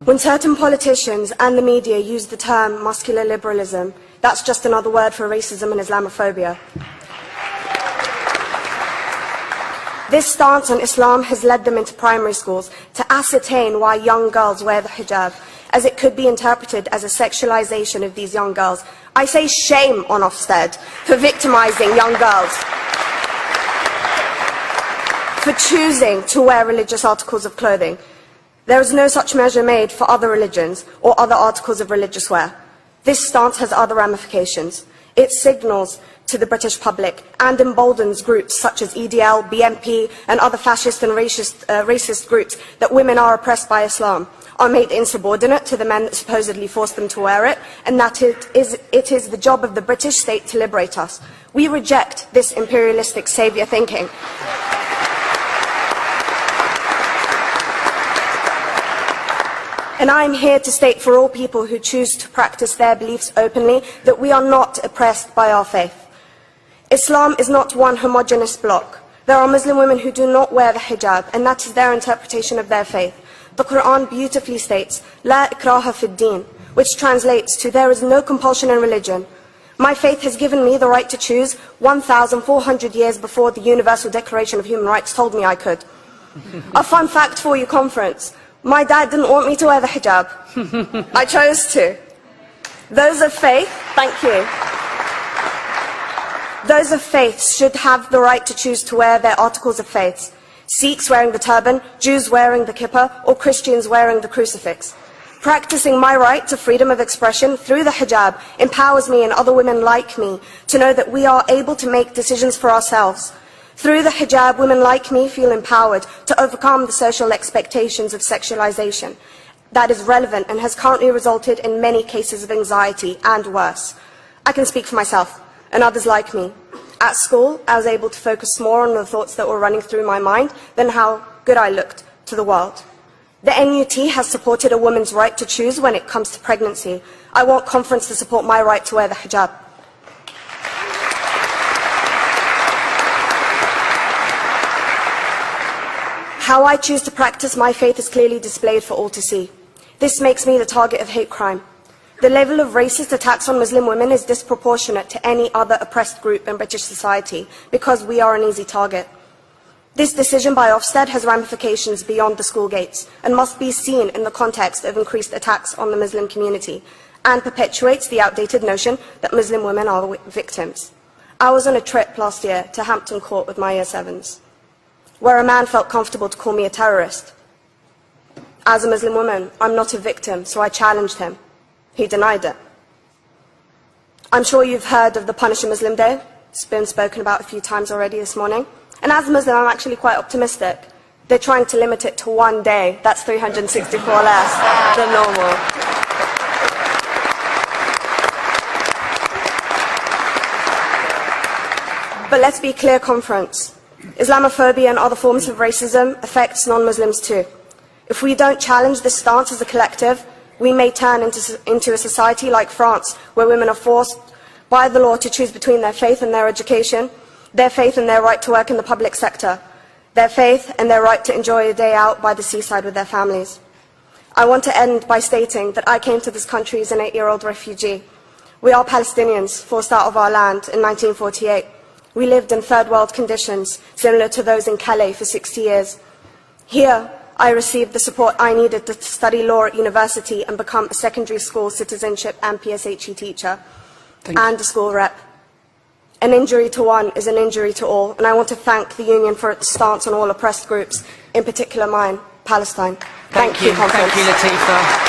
When certain politicians and the media use the term muscular liberalism, that's just another word for racism and Islamophobia. This stance on Islam has led them into primary schools to ascertain why young girls wear the hijab, as it could be interpreted as a sexualization of these young girls. I say shame on Ofsted for victimizing young girls, for choosing to wear religious articles of clothing. There is no such measure made for other religions or other articles of religious wear. This stance has other ramifications. It signals to the British public and emboldens groups such as EDL, BNP and other fascist and racist groups that women are oppressed by Islam, are made insubordinate to the men that supposedly forced them to wear it, and that it is the job of the British state to liberate us. We reject this imperialistic saviour thinking. And I am here to state for all people who choose to practice their beliefs openly that we are not oppressed by our faith. Islam is not one homogeneous block. There are Muslim women who do not wear the hijab, and that is their interpretation of their faith. The Quran beautifully states, "La ikraha fid din," which translates to, "There is no compulsion in religion." My faith has given me the right to choose 1,400 years before the Universal Declaration of Human Rights told me I could. A fun fact for you, conference. My dad didn't want me to wear the hijab. I chose to. Those of faith, thank you. Those of faith should have the right to choose to wear their articles of faith. Sikhs wearing the turban, Jews wearing the kippah, or Christians wearing the crucifix. Practicing my right to freedom of expression through the hijab empowers me and other women like me to know that we are able to make decisions for ourselves. Through the hijab, women like me feel empowered to overcome the social expectations of sexualization that is relevant and has currently resulted in many cases of anxiety and worse. I can speak for myself and others like me. At school, I was able to focus more on the thoughts that were running through my mind than how good I looked to the world. The NUT has supported a woman's right to choose when it comes to pregnancy. I want conference to support my right to wear the hijab. How I choose to practice my faith is clearly displayed for all to see. This makes me the target of hate crime. The level of racist attacks on Muslim women is disproportionate to any other oppressed group in British society because we are an easy target. This decision by Ofsted has ramifications beyond the school gates and must be seen in the context of increased attacks on the Muslim community and perpetuates the outdated notion that Muslim women are victims. I was on a trip last year to Hampton Court with my Year 7s, where a man felt comfortable to call me a terrorist. As a Muslim woman, I'm not a victim, so I challenged him. He denied it. I'm sure you've heard of the Punish a Muslim Day. It's been spoken about a few times already this morning. And as a Muslim, I'm actually quite optimistic. They're trying to limit it to one day. That's 364 less than normal. But let's be clear, conference. Islamophobia and other forms of racism affects non-Muslims too. If we don't challenge this stance as a collective, we may turn into a society like France, where women are forced by the law to choose between their faith and their education, their faith and their right to work in the public sector, their faith and their right to enjoy a day out by the seaside with their families. I want to end by stating that I came to this country as an 8-year-old refugee. We are Palestinians, forced out of our land in 1948. We lived in third world conditions, similar to those in Calais for 60 years. Here, I received the support I needed to study law at university and become a secondary school citizenship and PSHE teacher and a school rep. An injury to one is an injury to all, and I want to thank the Union for its stance on all oppressed groups, in particular mine, Palestine. Thank you, Thank you, Latifa.